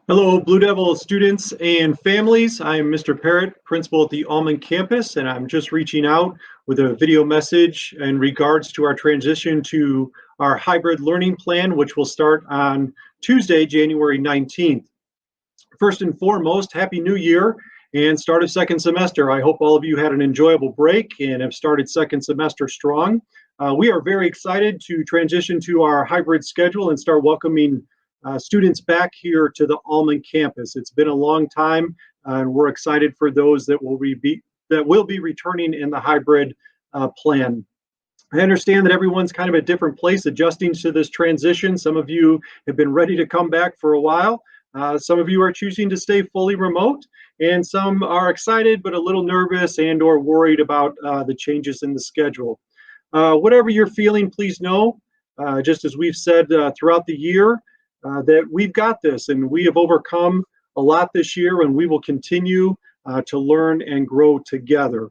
Hello, Blue Devil students and families. I'm Mr. Parrott, principal at the Almond Campus, and I'm just reaching out with a video message in regards to our transition to our hybrid learning plan, which will start on Tuesday, January 19th. First and foremost, Happy New Year and start of second semester. I hope all of you had an enjoyable break and have started second semester strong. We are very excited to transition to our hybrid schedule and start welcoming students back here to the Almond campus. It's been a long time, and we're excited for those that will be returning in the hybrid plan. I understand that everyone's kind of at a different place adjusting to this transition. Some of you have been ready to come back for a while. Some of you are choosing to stay fully remote, and some are excited but a little nervous and or worried about the changes in the schedule. Whatever you're feeling, please know, just as we've said throughout the year, that we've got this and we have overcome a lot this year, and we will continue to learn and grow together.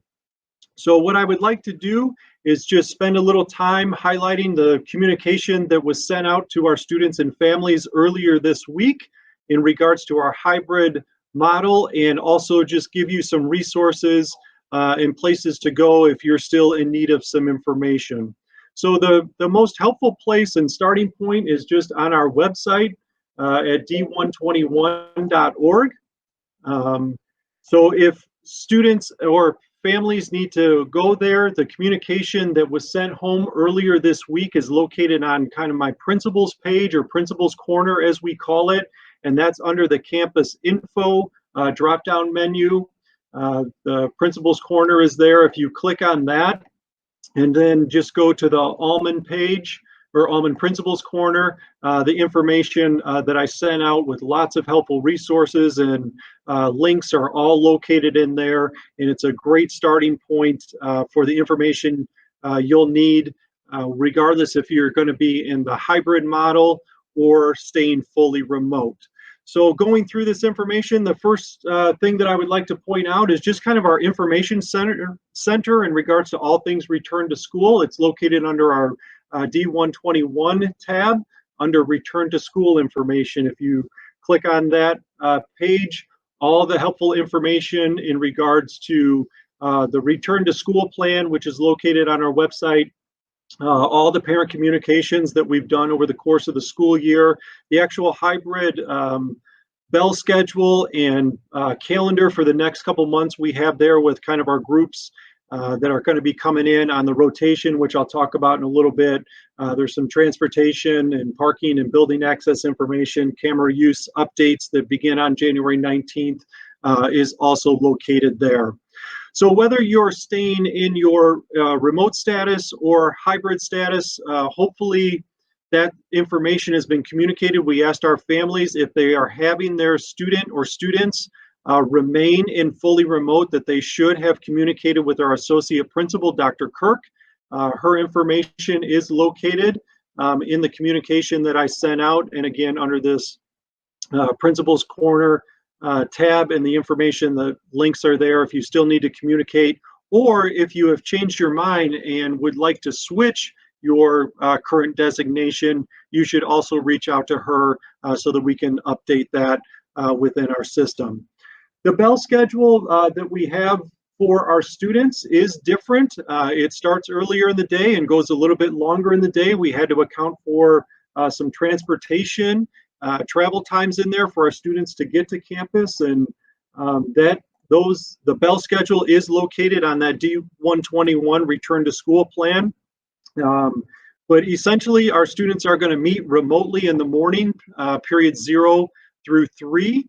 So what I would like to do is just spend a little time highlighting the communication that was sent out to our students and families earlier this week in regards to our hybrid model, and also just give you some resources and places to go if you're still in need of some information. So the most helpful place and starting point is just on our website at d121.org. So if students or families need to go there, the communication that was sent home earlier this week is located on kind of my principal's page, or principal's corner as we call it, and that's under the campus info drop-down menu. The principal's corner is there. If you click on that and then just go to the Almond page, or Almond Principal's Corner, the information that I sent out with lots of helpful resources and links are all located in there, and it's a great starting point for the information you'll need, regardless if you're going to be in the hybrid model or staying fully remote. So going through this information, the first thing that I would like to point out is just kind of our information center in regards to all things return to school. It's located under our D121 tab under return to school information. If you click on that page, all the helpful information in regards to the return to school plan, which is located on our website, all the parent communications that we've done over the course of the school year, the actual hybrid bell schedule and calendar for the next couple months we have there with kind of our groups that are going to be coming in on the rotation, which I'll talk about in a little bit. There's some transportation and parking and building access information, camera use updates that begin on January 19th is also located there. So whether you're staying in your remote status or hybrid status, hopefully that information has been communicated. We asked our families if they are having their student or students remain in fully remote, that they should have communicated with our associate principal, Dr. Kirk. Her information is located in the communication that I sent out, and again under this Principal's Corner tab, and the information, the links are there if you still need to communicate, or if you have changed your mind and would like to switch your current designation, you should also reach out to her so that we can update that within our system. The bell schedule that we have for our students is different. It starts earlier in the day and goes a little bit longer in the day. We had to account for some transportation travel times in there for our students to get to campus, and the bell schedule is located on that D121 return to school plan. But essentially our students are going to meet remotely in the morning, periods 0 through 3.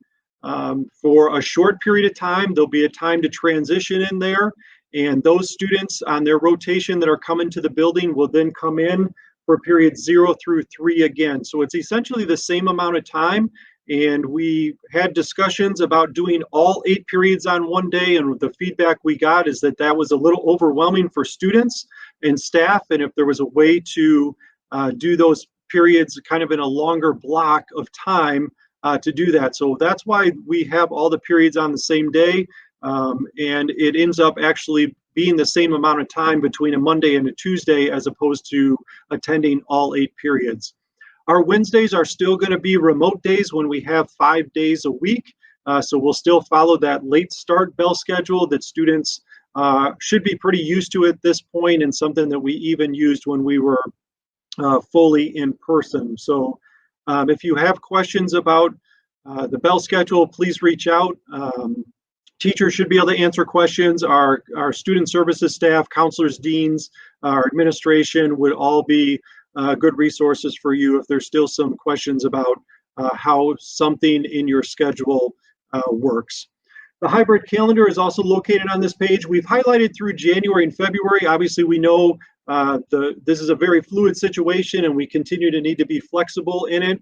For a short period of time, there'll be a time to transition in there, and those students on their rotation that are coming to the building will then come in for periods 0 through 3 again. So it's essentially the same amount of time, and we had discussions about doing all 8 periods on one day, and the feedback we got is that that was a little overwhelming for students and staff, and if there was a way to do those periods kind of in a longer block of time to do that. So that's why we have all the periods on the same day, and it ends up actually being the same amount of time between a Monday and a Tuesday as opposed to attending all 8 periods. Our Wednesdays are still going to be remote days when we have 5 days a week. So we'll still follow that late start bell schedule that students should be pretty used to at this point, and something that we even used when we were fully in person. So if you have questions about the bell schedule, please reach out. Teachers should be able to answer questions. Our student services staff, counselors, deans, our administration would all be good resources for you if there's still some questions about how something in your schedule works. The hybrid calendar is also located on this page. We've highlighted through January and February. Obviously, we know this is a very fluid situation, and we continue to need to be flexible in it.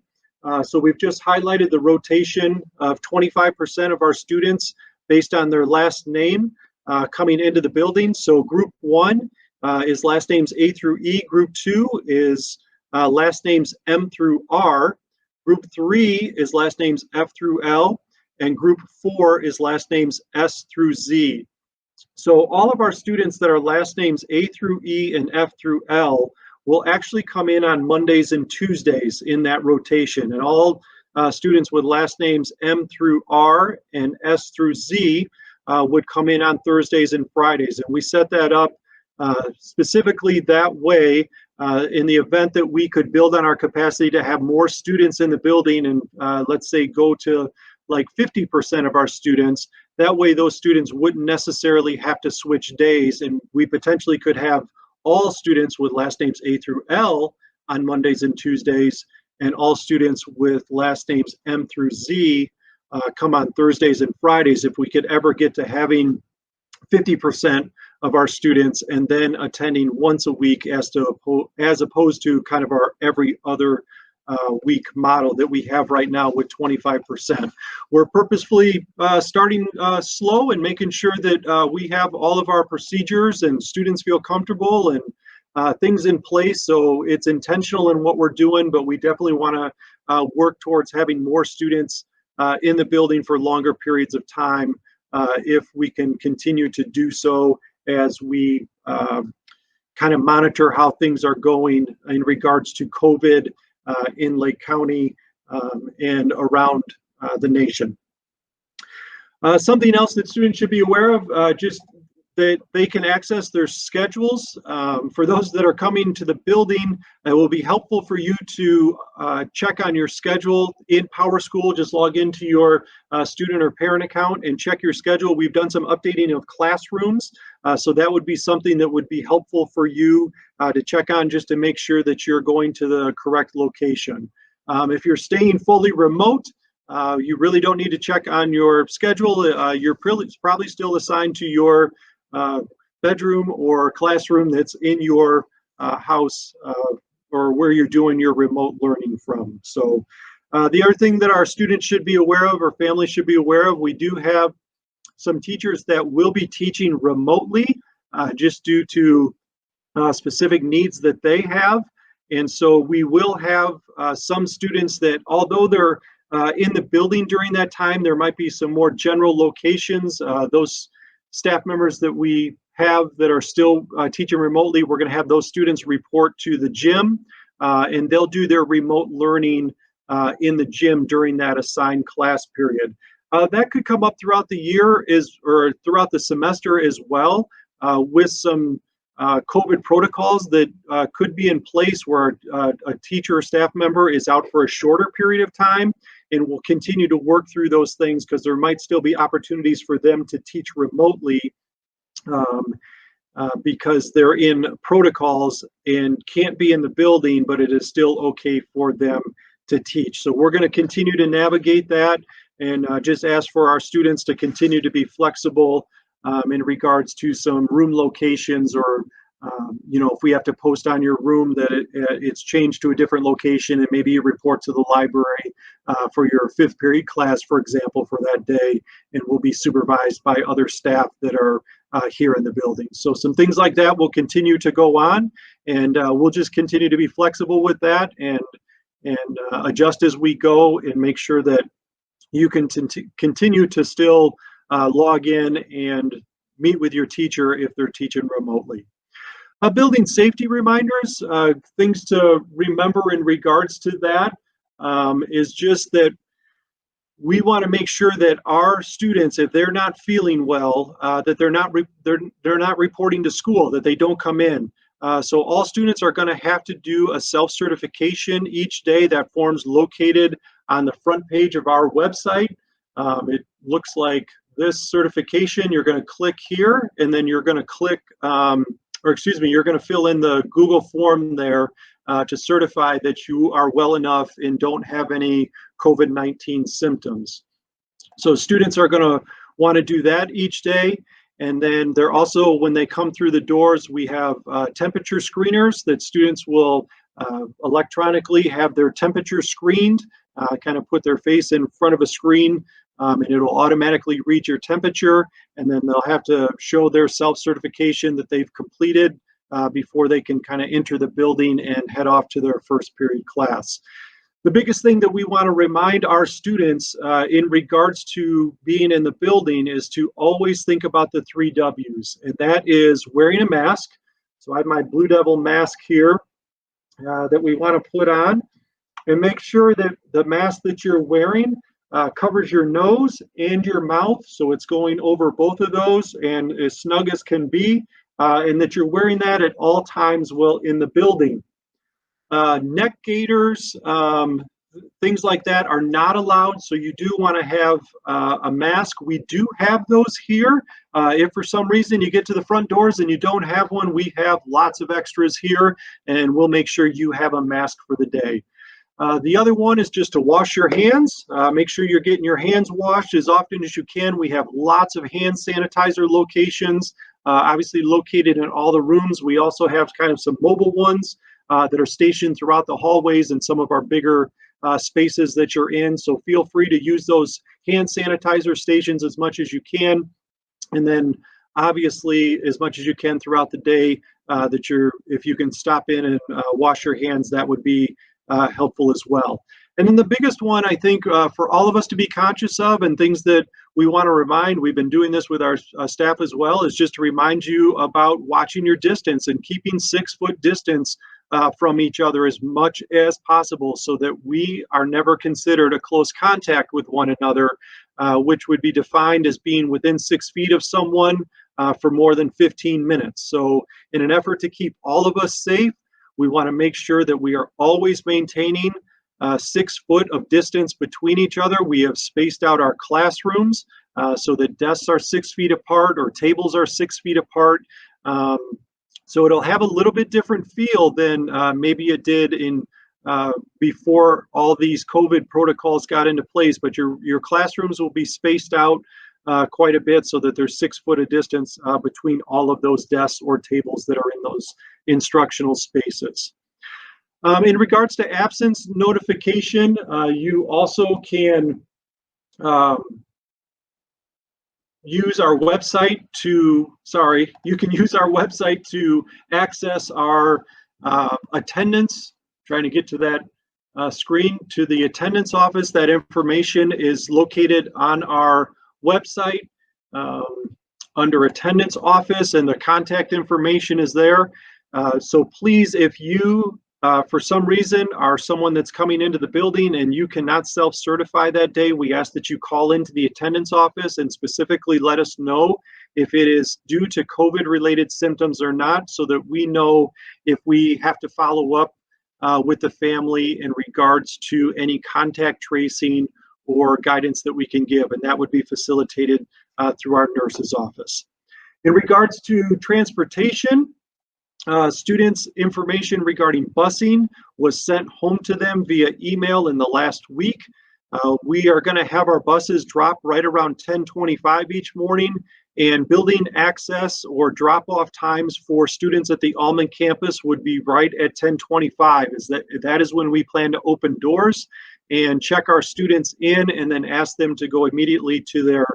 So we've just highlighted the rotation of 25% of our students based on their last name coming into the building. So group 1 is last names A through E. Group 2 is last names M through R. Group 3 is last names F through L. And group 4 is last names S through Z. So all of our students that are last names A through E and F through L will actually come in on Mondays and Tuesdays in that rotation. And all students with last names M through R and S through Z would come in on Thursdays and Fridays. And we set that up specifically that way in the event that we could build on our capacity to have more students in the building and let's say go to like 50% of our students. That way those students wouldn't necessarily have to switch days, and we potentially could have all students with last names A through L on Mondays and Tuesdays, and all students with last names M through Z come on Thursdays and Fridays if we could ever get to having 50% of our students and then attending once a week as opposed to kind of our every other week model that we have right now with 25%. We're purposefully starting slow and making sure that we have all of our procedures and students feel comfortable and things in place. So it's intentional in what we're doing, but we definitely want to work towards having more students in the building for longer periods of time if we can continue to do so as we kind of monitor how things are going in regards to COVID in Lake County and around the nation. Something else that students should be aware of, just that they can access their schedules. For those that are coming to the building, it will be helpful for you to check on your schedule in PowerSchool. Just log into your student or parent account and check your schedule. We've done some updating of classrooms, so that would be something that would be helpful for you to check on just to make sure that you're going to the correct location. If you're staying fully remote, you really don't need to check on your schedule. You're probably still assigned to your bedroom or classroom that's in your house or where you're doing your remote learning from. So the other thing that our students should be aware of or families should be aware of, we do have some teachers that will be teaching remotely just due to specific needs that they have. And so we will have some students that, although they're in the building during that time, there might be some more general locations. Those staff members that we have that are still teaching remotely, we're going to have those students report to the gym and they'll do their remote learning in the gym during that assigned class period. That could come up throughout the year or throughout the semester as well with some COVID protocols that could be in place where a teacher or staff member is out for a shorter period of time, and we'll continue to work through those things because there might still be opportunities for them to teach remotely because they're in protocols and can't be in the building, but it is still okay for them to teach. So we're going to continue to navigate that and just ask for our students to continue to be flexible in regards to some room locations or you know, if we have to post on your room that it's changed to a different location, and maybe you report to the library for your 5th period class, for example, for that day, and will be supervised by other staff that are here in the building. So some things like that will continue to go on, and we'll just continue to be flexible with that and adjust as we go and make sure that you can continue to still log in and meet with your teacher if they're teaching remotely. Building safety reminders, things to remember in regards to that is just that we want to make sure that our students, if they're not feeling well, that they're not reporting to school, that they don't come in. So all students are going to have to do a self-certification each day. That form's located on the front page of our website. It looks like this certification. You're going to click here, and then you're going to click, or excuse me, you're going to fill in the Google form there to certify that you are well enough and don't have any COVID-19 symptoms. So students are going to want to do that each day. And then they're also, when they come through the doors, we have temperature screeners that students will electronically have their temperature screened, kind of put their face in front of a screen, and it'll automatically read your temperature. And then they'll have to show their self-certification that they've completed before they can kind of enter the building and head off to their first period class. The biggest thing that we want to remind our students in regards to being in the building is to always think about the 3 W's, and that is wearing a mask. So I have my Blue Devil mask here that we want to put on, and make sure that the mask that you're wearing covers your nose and your mouth, so it's going over both of those and as snug as can be, and that you're wearing that at all times while in the building. Neck gaiters, things like that are not allowed, so you do want to have a mask. We do have those here. If for some reason you get to the front doors and you don't have one, we have lots of extras here, and we'll make sure you have a mask for the day. The other one is just to wash your hands. Make sure you're getting your hands washed as often as you can. We have lots of hand sanitizer locations, obviously located in all the rooms. We also have kind of some mobile ones that are stationed throughout the hallways and some of our bigger spaces that you're in. So feel free to use those hand sanitizer stations as much as you can. And then obviously as much as you can throughout the day, if you can stop in and wash your hands, that would be helpful as well. And then the biggest one, I think, for all of us to be conscious of, and things that we want to remind, we've been doing this with our staff as well, is just to remind you about watching your distance and keeping 6-foot distance from each other as much as possible, so that we are never considered a close contact with one another, which would be defined as being within 6 feet of someone for more than 15 minutes. So in an effort to keep all of us safe, we want to make sure that we are always maintaining 6 foot of distance between each other. We have spaced out our classrooms so that desks are 6 feet apart or tables are 6 feet apart. So it'll have a little bit different feel than maybe it did in before all these COVID protocols got into place, but your classrooms will be spaced out quite a bit so that there's 6 foot of distance between all of those desks or tables that are in those instructional spaces. In regards to absence notification, you also can use our website to, you can use our website to access our attendance, trying to get to that screen, to the attendance office. That information is located on our website under attendance office, and the contact information is there. So please, if you for some reason are someone that's coming into the building and you cannot self-certify that day, we ask that you call into the attendance office and specifically let us know if it is due to COVID-related symptoms or not, so that we know if we have to follow up with the family in regards to any contact tracing or guidance that we can give, and that would be facilitated through our nurse's office. In regards to transportation, students' information regarding busing was sent home to them via email in the last week. We are going to have our buses drop right around 10:25 each morning, and building access or drop-off times for students at the Almond campus would be right at 10:25. That is when we plan to open doors and check our students in, and then ask them to go immediately to their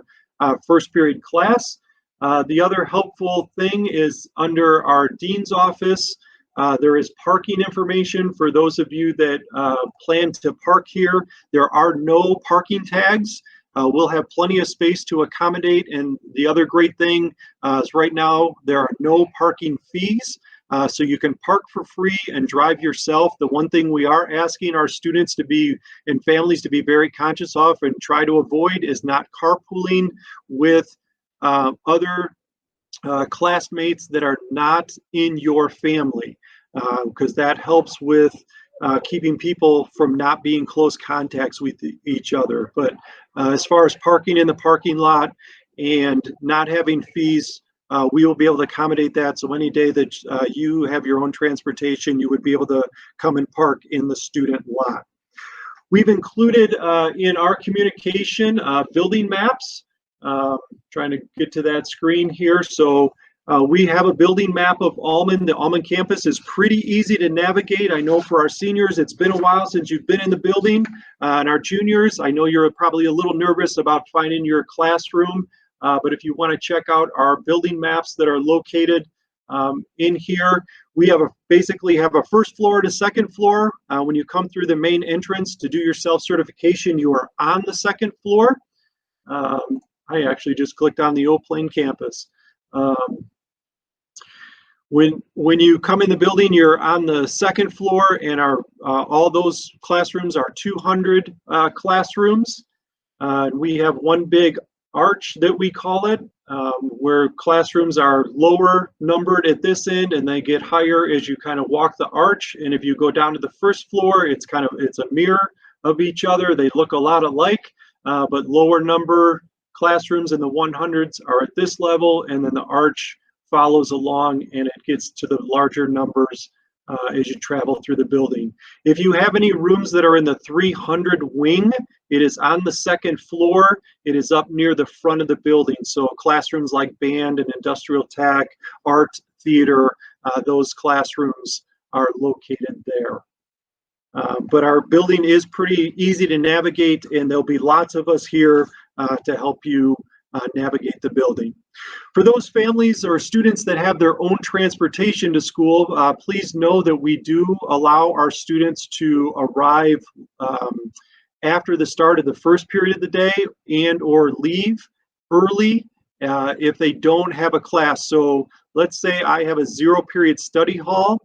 first period class. The other helpful thing is under our dean's office, there is parking information for those of you that plan to park here. There are no parking tags. We'll have plenty of space to accommodate, and the other great thing is right now there are no parking fees. so you can park for free and drive yourself. The one thing we are asking our students to be and families to be very conscious of and try to avoid is not carpooling with other classmates that are not in your family, because that helps with keeping people from not being close contacts with each other. But as far as parking in the parking lot and not having fees, we will be able to accommodate that. So any day that you have your own transportation, you would be able to come and park in the student lot. We've included in our communication building maps. Trying to get to that screen here. So we have a building map of Almond. The Almond campus is pretty easy to navigate. I know for our seniors, it's been a while since you've been in the building. And our juniors, I know you're probably a little nervous about finding your classroom. But if you want to check out our building maps that are located in here, we have basically have a first floor to second floor. When you come through the main entrance to do your self-certification, you are on the second floor. I actually just clicked on the Old Plain campus. When you come in the building, you're on the second floor, and all those classrooms are 200 classrooms. We have one big arch that we call it, where classrooms are lower numbered at this end, and they get higher as you kind of walk the arch. And if you go down to the first floor, it's a mirror of each other. They look a lot alike, but lower number classrooms in the 100s are at this level, and then the arch follows along and it gets to the larger numbers as you travel through the building. If you have any rooms that are in the 300 wing, it is on the second floor. It is up near the front of the building. So classrooms like band and industrial tech, art, theater, those classrooms are located there. But our building is pretty easy to navigate, and there'll be lots of us here to help you navigate the building. For those families or students that have their own transportation to school, please know that we do allow our students to arrive after the start of the first period of the day and or leave early if they don't have a class. So let's say I have a 0 period study hall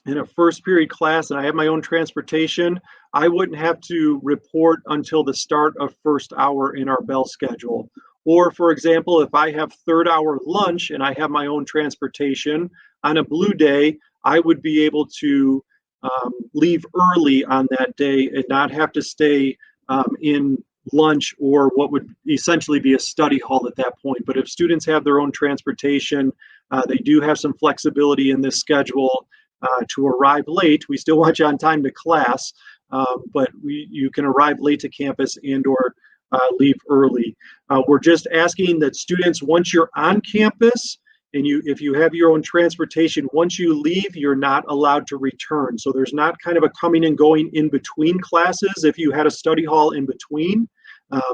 in a first period class and I have my own transportation. I wouldn't have to report until the start of first hour in our bell schedule. Or for example, if I have third hour lunch and I have my own transportation on a blue day, I would be able to leave early on that day and not have to stay in lunch or what would essentially be a study hall at that point. But if students have their own transportation, they do have some flexibility in this schedule to arrive late. We still want you on time to class, but you can arrive late to campus and or leave early. We're just asking that students, once you're on campus and if you have your own transportation, once you leave, you're not allowed to return. So there's not kind of a coming and going in between classes if you had a study hall in between,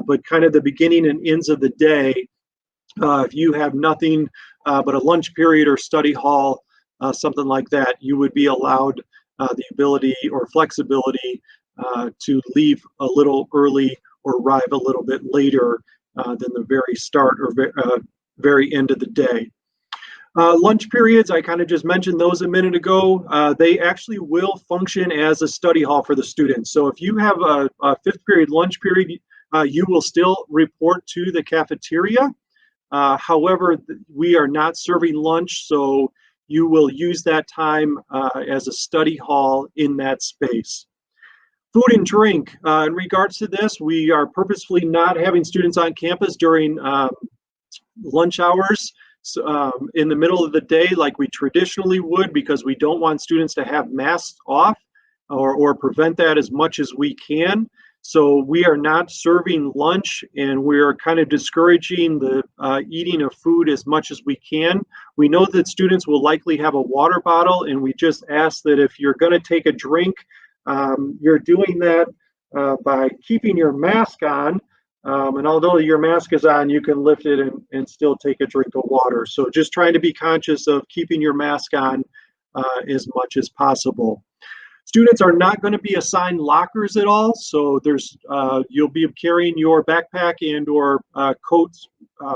but kind of the beginning and ends of the day, if you have nothing but a lunch period or study hall, something like that, you would be allowed the ability or flexibility to leave a little early or arrive a little bit later than the very start or very end of the day. Lunch periods, I kind of just mentioned those a minute ago. They actually will function as a study hall for the students. So if you have a fifth period lunch period, you will still report to the cafeteria. However, we are not serving lunch, so you will use that time as a study hall in that space. Food and drink. In regards to this, we are purposefully not having students on campus during lunch hours in the middle of the day like we traditionally would, because we don't want students to have masks off or prevent that as much as we can. So we are not serving lunch, and we're kind of discouraging the eating of food as much as we can. We know that students will likely have a water bottle, and we just ask that if you're going to take a drink, you're doing that by keeping your mask on. And although your mask is on, you can lift it and still take a drink of water. So just trying to be conscious of keeping your mask on as much as possible. Students are not going to be assigned lockers at all, so there's you'll be carrying your backpack and or coats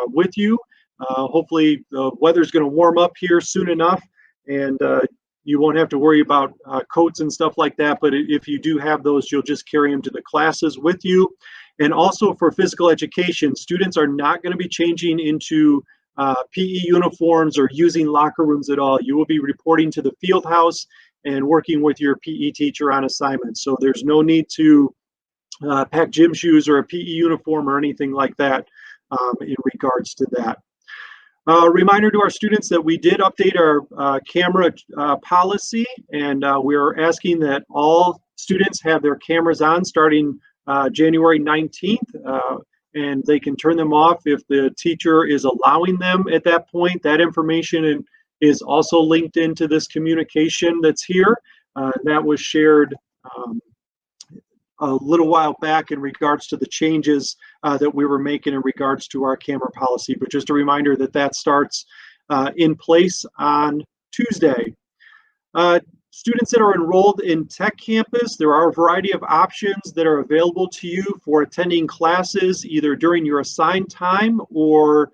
with you. Hopefully the weather's going to warm up here soon enough, and you won't have to worry about coats and stuff like that. But if you do have those, you'll just carry them to the classes with you. And also for physical education, students are not going to be changing into PE uniforms or using locker rooms at all. You will be reporting to the field house and working with your PE teacher on assignments. So there's no need to pack gym shoes or a PE uniform or anything like that in regards to that. Reminder to our students that we did update our camera policy, and we're asking that all students have their cameras on starting January 19th, and they can turn them off if the teacher is allowing them at that point. That information is also linked into this communication that's here. That was shared a little while back in regards to the changes that we were making in regards to our camera policy. But just a reminder that that starts in place on Tuesday. Students that are enrolled in Tech Campus, there are a variety of options that are available to you for attending classes either during your assigned time or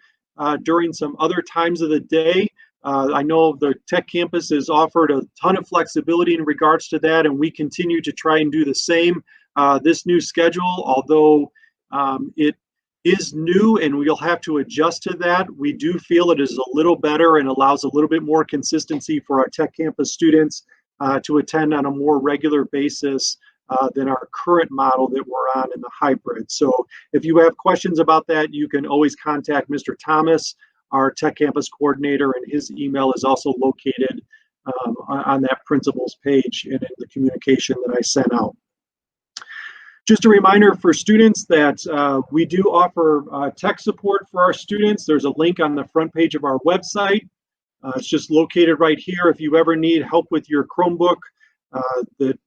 during some other times of the day. I know the Tech Campus has offered a ton of flexibility in regards to that, and we continue to try and do the same. This new schedule, although it is new and we'll have to adjust to that, we do feel it is a little better and allows a little bit more consistency for our Tech Campus students to attend on a more regular basis than our current model that we're on in the hybrid. So if you have questions about that, you can always contact Mr. Thomas, our Tech Campus coordinator, and his email is also located on that principal's page and in the communication that I sent out. Just a reminder for students that we do offer tech support for our students. There's a link on the front page of our website. It's just located right here. If you ever need help with your Chromebook,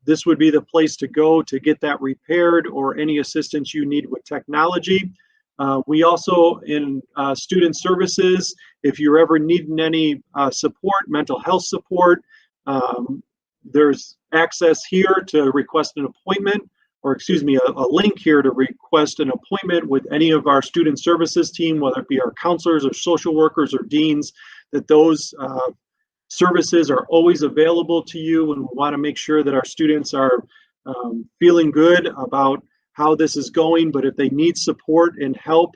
this would be the place to go to get that repaired or any assistance you need with technology. We also, in student services, if you're ever needing any support, mental health support, there's access here to request an appointment, or excuse me, a link here to request an appointment with any of our student services team, whether it be our counselors or social workers or deans, that those services are always available to you, and we want to make sure that our students are feeling good about how this is going. But if they need support and help,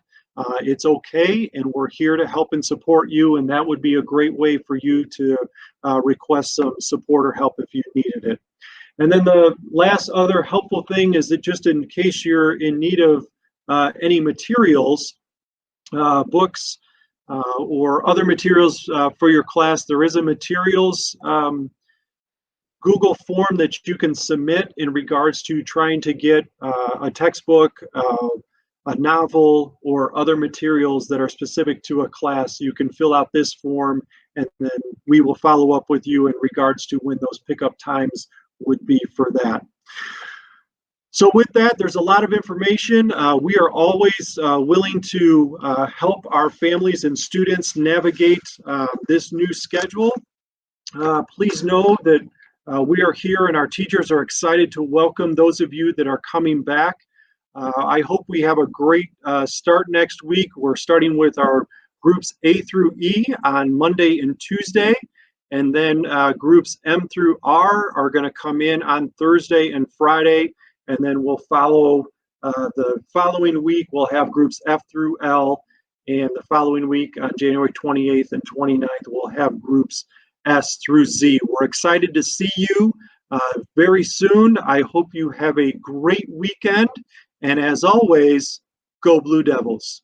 it's okay, and we're here to help and support you, and that would be a great way for you to request some support or help if you needed it. And then the last other helpful thing is that just in case you're in need of any materials, books, or other materials for your class, there is a materials Google form that you can submit in regards to trying to get a textbook, a novel, or other materials that are specific to a class. You can fill out this form, and then we will follow up with you in regards to when those pickup times would be for that. So with that, there's a lot of information. We are always willing to help our families and students navigate this new schedule. Please know that we are here and our teachers are excited to welcome those of you that are coming back. I hope we have a great start next week. We're starting with our groups A through E on Monday and Tuesday, and then groups M through R are going to come in on Thursday and Friday, and then we'll follow the following week. We'll have groups F through L, and the following week on January 28th and 29th, we'll have groups S through Z. We're excited to see you very soon. I hope you have a great weekend, and as always, go Blue Devils.